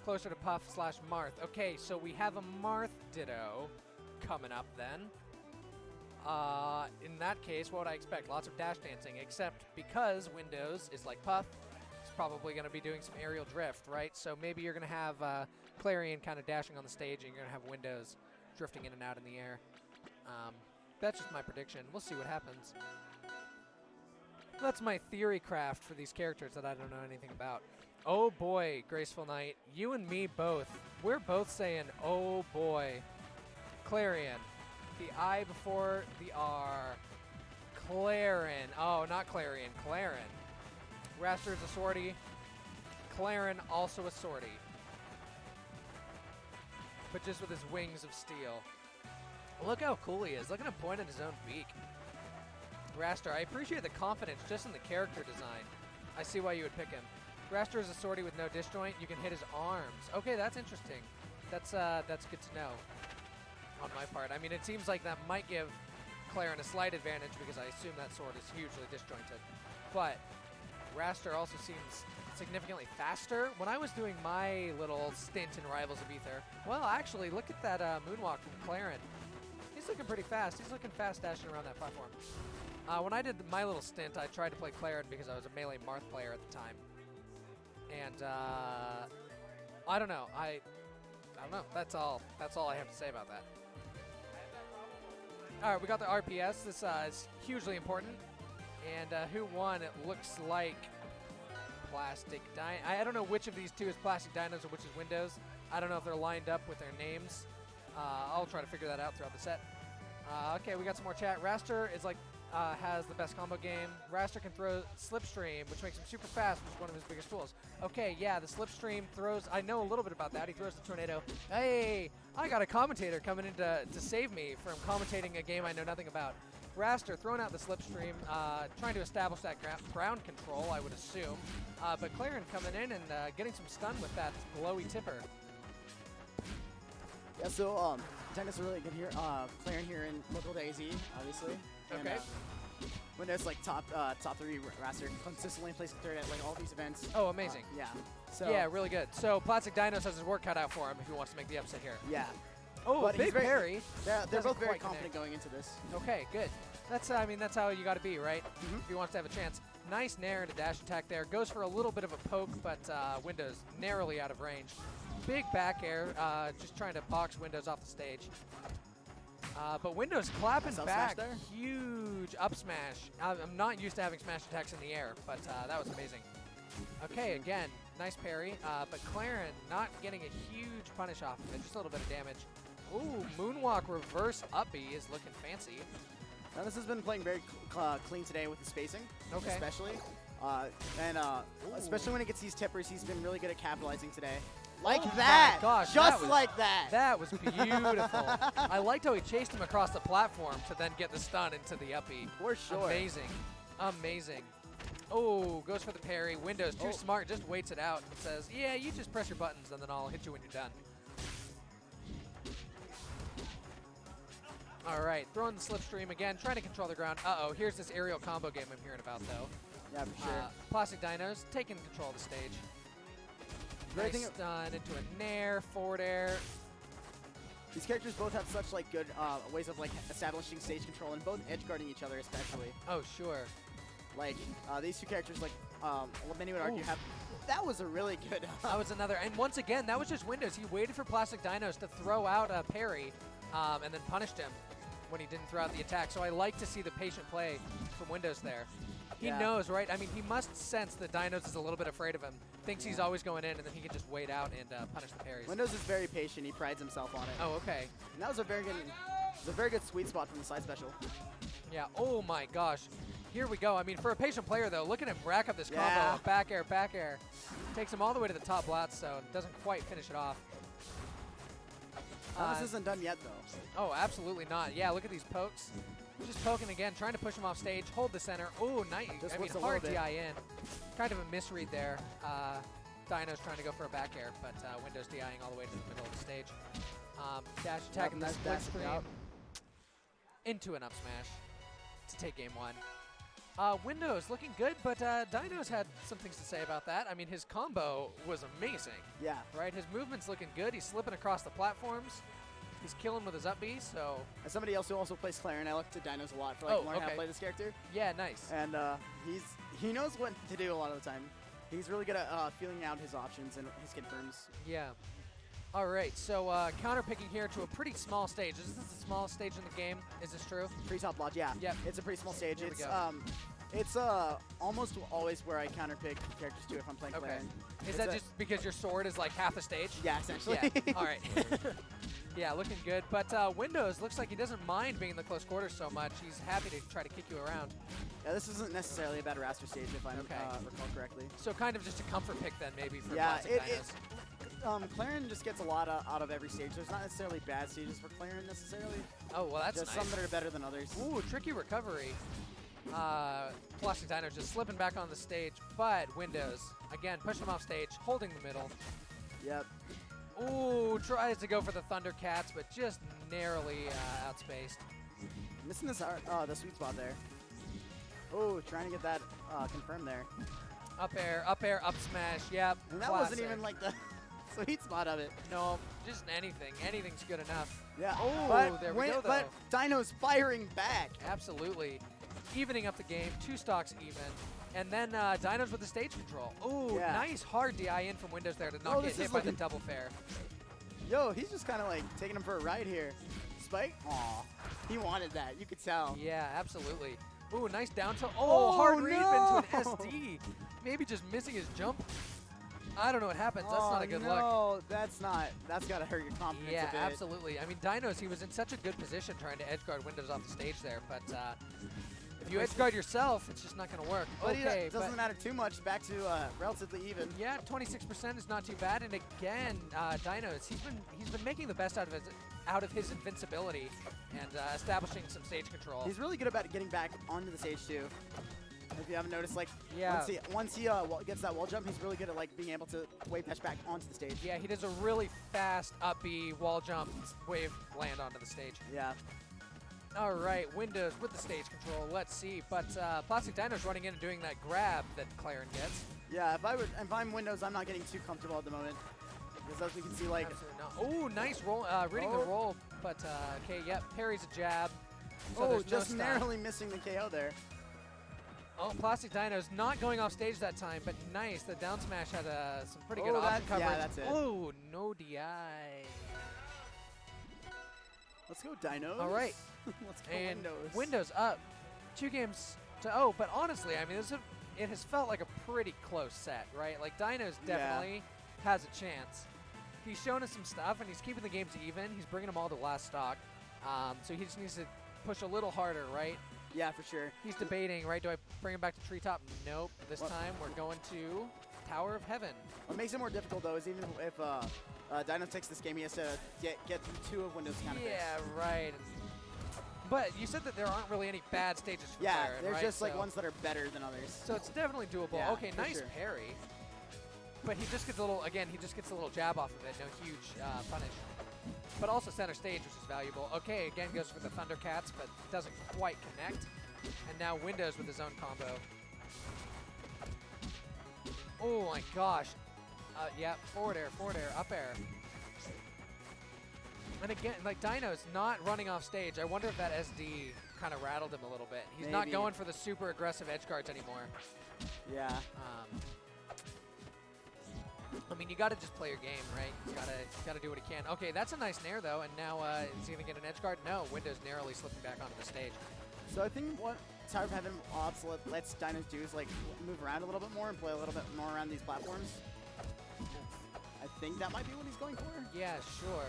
closer to Puff slash Marth. Okay, so we have a Marth Ditto coming up then. In that case, what would I expect? Lots of dash dancing, except because Windows is like Puff, it's probably going to be doing some aerial drift, right? So maybe you're going to have Clairen kind of dashing on the stage, and you're going to have Windows drifting in and out in the air. That's just my prediction. We'll see what happens. That's my theory craft for these characters that I don't know anything about. Oh boy, Graceful Knight. You and me both. We're both saying, oh boy. Clarion. The I before the R. Clairen. Oh, not Clarion. Clairen. Wrastor is a sortie. Clairen also a sortie. But just with his wings of steel. Look how cool he is. Look at him point at his own beak. Wrastor, I appreciate the confidence just in the character design. I see why you would pick him. Wrastor is a sortie with no disjoint. You can hit his arms. Okay, that's interesting. That's good to know on my part. I mean, it seems like that might give Clairen a slight advantage because I assume that sword is hugely disjointed. But Wrastor also seems significantly faster. When I was doing my little stint in Rivals of Aether, well, actually, look at that moonwalk from Clairen. He's looking pretty fast. He's looking fast dashing around that platform. When I did my little stint, I tried to play Clairen because I was a melee Marth player at the time. And I don't know. I don't know. That's all I have to say about that. All right, we got the RPS. This is hugely important. And who won? It looks like Plastic Dino. I don't know which of these two is Plastic Dinos or which is Windows. I don't know if they're lined up with their names. I'll try to figure that out throughout the set. Okay, we got some more chat. Wrastor is like has the best combo game. Wrastor can throw Slipstream, which makes him super fast, which is one of his biggest tools. Okay, yeah, the Slipstream throws. I know a little bit about that. He throws the Tornado. Hey, I got a commentator coming in to save me from commentating a game I know nothing about. Wrastor throwing out the Slipstream, trying to establish that ground control, I would assume. But Clairen coming in and getting some stun with that glowy tipper. Yeah, so Tennis are really good here. Clairen here in local Daisy, obviously. Okay. And, Windows like top 3 Wrastor consistently placing third at like all these events. Oh, amazing. Yeah. So yeah, really good. So Plastic Dinos has his work cut out for him if he wants to make the upset here. yeah. Oh, But big parry. They're both very quite confident connect. going into this. Okay, good. That's I mean that's how you got to be, right? If he wants to have a chance. Nice nair and a dash attack there. Goes for a little bit of a poke, but Windows narrowly out of range. Big back air, just trying to box Windows off the stage. But Windows clapping Nice up back. smash there. Huge up smash. I'm not used to having smash attacks in the air, but that was amazing. Okay, again, nice parry. But Clairen not getting a huge punish off of it, just a little bit of damage. Ooh, Moonwalk reverse up B is looking fancy. Now this has been playing very clean today with the spacing, Okay. especially. Especially when it gets these tippers, he's been really good at capitalizing today. Like Oh that! my gosh, Just that was- like that! That was beautiful. I liked how he chased him across the platform to then get the stun into the up B. For sure. Amazing. Amazing. Oh, goes for the parry. Windows, too smart, just waits it out and says, yeah, you just press your buttons and then I'll hit you when you're done. All right, throwing the Slipstream again, trying to control the ground. Uh-oh, here's this aerial combo game I'm hearing about, though. Yeah, for sure. Plastic Dinos taking control of the stage. Great Nice thing- stun into a nair, forward air. These characters both have such like good ways of like establishing stage control and both edge guarding each other, especially. Oh, sure. Like these two characters, like many would argue, Oof. have. That was a really good. That was another, and once again, that was just Windows. He waited for Plastic Dinos to throw out a parry and then punished him when he didn't throw out the attack. So I like to see the patient play from Windows there. He Yeah. knows, right? I mean, he must sense that Dinos is a little bit afraid of him, thinks he's always going in, and then he can just wait out and punish the parries. Windows is very patient. He prides himself on it. Oh, okay. And that was a very good sweet spot from the side special. Yeah, oh my gosh. Here we go. I mean, for a patient player, though, look at him rack up this combo. Yeah. of back air, back air. Takes him all the way to the top Blatstone. Doesn't quite finish it off. This isn't done yet, though. Oh, absolutely not. Yeah, look at these pokes. Just poking again, trying to push him off stage. Hold the center. Oh, nice. Just I mean, whips a hard little bit. DI in. Kind of a misread there. Dino's trying to go for a back air, but Windows DIing all the way to the middle of the stage. Dash attack in the nice split dash screen out. into an up smash to take game one. Windows looking good, but Dinos had some things to say about that. I mean, his combo was amazing, Yeah. right? His movement's looking good. He's slipping across the platforms. He's killing with his up B, so... As somebody else who also plays Clairen, I look to Dinos a lot for learning how to play this character. Yeah, nice. And he knows what to do a lot of the time. He's really good at feeling out his options and his confirms. Yeah. All right, so counter-picking here to a pretty small stage. Is this the smallest stage in the game? Is this true? Pretty top lodge, yeah. Yep. It's a pretty small stage. Here we It's go. it's almost always where I counter-pick characters too if I'm playing Okay. Clairen. Is It's that just because your sword is like half the stage? Yeah, essentially. Yeah, all right. Yeah, looking good. But Windows looks like he doesn't mind being in the close quarters so much. He's happy to try to kick you around. Yeah, this isn't necessarily a bad Wrastor stage if I recall correctly. So kind of just a comfort pick then maybe for Yeah, Classic Dinos. Clairen just gets a lot out of every stage. There's not necessarily bad stages for Clairen necessarily. Oh, well, that's Just nice. some that are better than others. Ooh, tricky recovery. Classic Dinos just slipping back on the stage, but Windows, again, pushing him off stage, holding the middle. Yep. Ooh, tries to go for the Thundercats, but just narrowly outspaced. Missing this the sweet spot there. Oh, trying to get that confirmed there. Up air, up smash, yep. And that classic. wasn't even like the sweet spot of it. No, just anything. Anything's good enough. Yeah. Oh, there we go, though. But Dino's firing back. Absolutely. Evening up the game, 2 stocks even. And then Dinos with the stage control. Ooh, Yeah. nice hard DI in from Windows there to not get this hit is by the looking- double fair. Yo, he's just kind of like taking him for a ride here. Spike? Aw. He wanted that. You could tell. Yeah, absolutely. Ooh, nice down tilt. Oh, hard read no! into an SD. Maybe just missing his jump. I don't know what happens. That's not a good look. No, that's not. That's got to hurt your confidence Yeah, a bit. absolutely. I mean, Dinos, he was in such a good position trying to edgeguard Windows off the stage there, but if you edgeguard yourself, it's just not going to work. But Okay, it doesn't matter too much. Back to relatively even. yeah, 26% is not too bad. And again, Dinos, he's been making the best out of his invincibility and establishing some stage control. He's really good about getting back onto the stage too. If you haven't noticed, like Yeah. once he gets that wall jump, he's really good at like being able to wave dash back onto the stage. Yeah, he does a really fast up B wall jump wave land onto the stage. Yeah. All right, Windows with the stage control. Let's see, but Plastic Dino's running in and doing that grab that Clairen gets. Yeah. If I'm Windows, I'm not getting too comfortable at the moment because as we can see, like Oh, nice roll, reading the roll, but okay, yep, parries a jab. So oh, there's no just stun. narrowly missing the KO there. Oh, Plastic Dino's not going off stage that time, but nice. The down smash had some pretty good Oh, option yeah, coverage. that's it. Oh, no DI. Let's go Dinos. All right. Let's go And Windows. Windows up 2 games to 0, but honestly, I mean, it has felt like a pretty close set, right? Like, Dinos definitely has a chance. He's shown us some stuff, and he's keeping the games even. He's bringing them all to last stock. So he just needs to push a little harder, right? Yeah, for sure. He's debating, right? Do I bring him back to Treetop? Nope. This time we're going to Tower of Heaven. What makes it more difficult though is even if Dinos takes this game, he has to get through 2 of Windows counter picks. Yeah, right. But you said that there aren't really any bad stages for Yeah, Clairen, there's right? just like So- ones that are better than others. So it's definitely doable. Yeah, Okay, for nice sure. parry. But he just gets a little, again, he just gets a little jab off of it. No huge punish. But also center stage, which is valuable. Okay, again goes for the Thundercats, but doesn't quite connect. And now Windows with his own combo. Oh my gosh. Yeah, forward air, up air. And again, like Dino's not running off stage. I wonder if that SD kind of rattled him a little bit. He's not Maybe. going for the super aggressive edge guards anymore. Yeah. I mean, you got to just play your game, right? You gotta do what he can. Okay, that's a nice nair though, and now is he gonna get an edge guard? No, Windows narrowly slipping back onto the stage. So I think what Tower of Heaven lets Dinos do is like move around a little bit more and play a little bit more around these platforms. I think that might be what he's going for. Yeah, sure.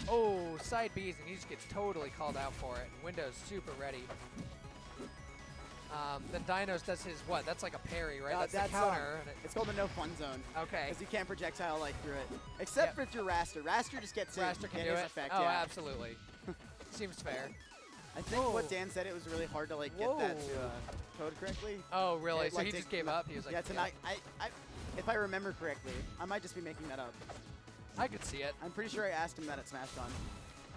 Oh, side Bs, and he just gets totally called out for it. Windows super ready. Then Dinos does his what? That's like a parry, right? That's the counter. And it's called the no fun zone. okay. Because you can't projectile like through it. Except for through Wrastor. Wrastor just gets Wrastor can get do his it. effect. Oh, yeah. absolutely. Seems fair. I think Whoa. what Dan said, it was really hard to like get that to code correctly. Oh, really? Yeah, So like he to- just gave up? He was like, Yeah, tonight. If I remember correctly, I might just be making that up. I could see it. I'm pretty sure I asked him that at SmashCon.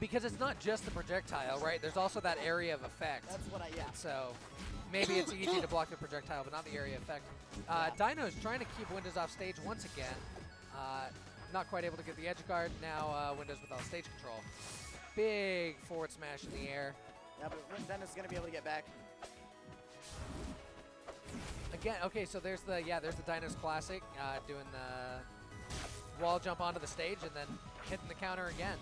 Because it's not just the projectile, right? There's also that area of effect. That's what I, yeah. So, Maybe it's easy to block the projectile, but not the area effect. Dinos trying to keep Windows off stage once again. Not quite able to get the edge guard. Now Windows without stage control. Big forward smash in the air. Yeah, but Dinos is going to be able to get back. Again, okay, so there's the Dinos classic, doing the wall jump onto the stage and then hitting the counter again.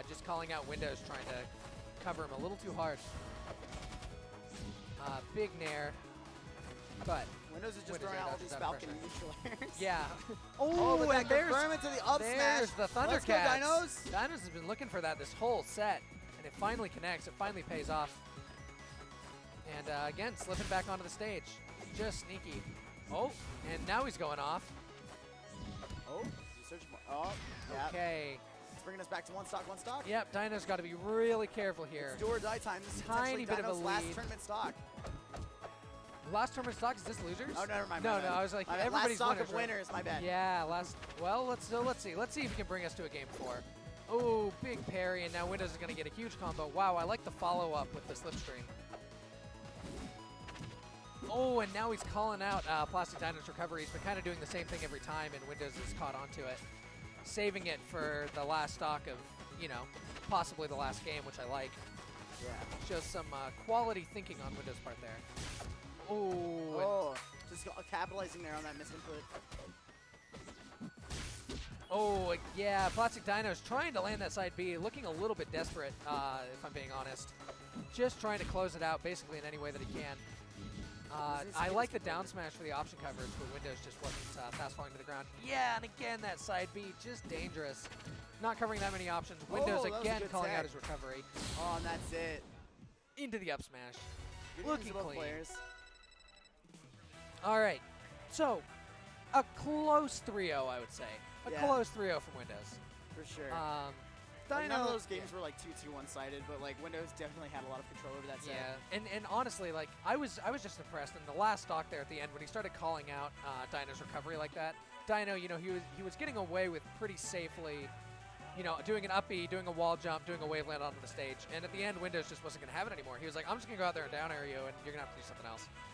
Just calling out Windows, trying to cover him a little too hard. Big nair, but Windows is just throwing out all these Falcon neutralers. yeah. Oh, and there's into the up smash. There's the Thundercats. Let's go, Dinos. Dinos has been looking for that this whole set, and it finally connects. It finally pays off. And again, slipping back onto the stage. Just sneaky. Oh, and now he's going off. Oh, he's searching for, oh, yeah. Okay. It's bringing us back to one stock. Yep, Dino's got to be really careful here. It's do or die time. This is Tiny bit of a Dino's last lead. tournament stock. Last tournament stock, is this losers? Oh, never mind. No, I was like, my bad. everybody's last stock winners, of right? winners, my bad. Yeah, well, let's see. Let's see if he can bring us to a game 4. Oh, big parry, and now Windows is going to get a huge combo. Wow, I like the follow-up with the slipstream. Oh, and now he's calling out Plastic Dino's recoveries, but kind of doing the same thing every time, and Windows is caught onto it. Saving it for the last stock of, possibly the last game, which I like. Yeah. Shows some quality thinking on Windows' part there. Oh, just capitalizing there on that misinput. Oh, yeah, Plastic Dino's trying to land that side B, looking a little bit desperate, if I'm being honest. Just trying to close it out basically in any way that he can. I like the down smash for the option coverage, but Windows just wasn't fast falling to the ground. Yeah, and again, that side B, just dangerous. Not covering that many options. Windows again calling out his recovery. Oh, and that's it. Into the up smash. Good Looking both clean. players. All right, so a close 3-0, I would say. A close 3-0 from Windows. For sure. Dino, none of those games were like 2-2 one-sided, but like Windows definitely had a lot of control over that set. Yeah, and honestly, like I was just impressed in the last stock there at the end when he started calling out Dino's recovery like that. Dino, he was getting away with pretty safely, doing an up B, doing a wall jump, doing a wave land onto the stage, and at the end, Windows just wasn't going to have it anymore. He was like, I'm just going to go out there and down air you, and you're going to have to do something else. Yeah.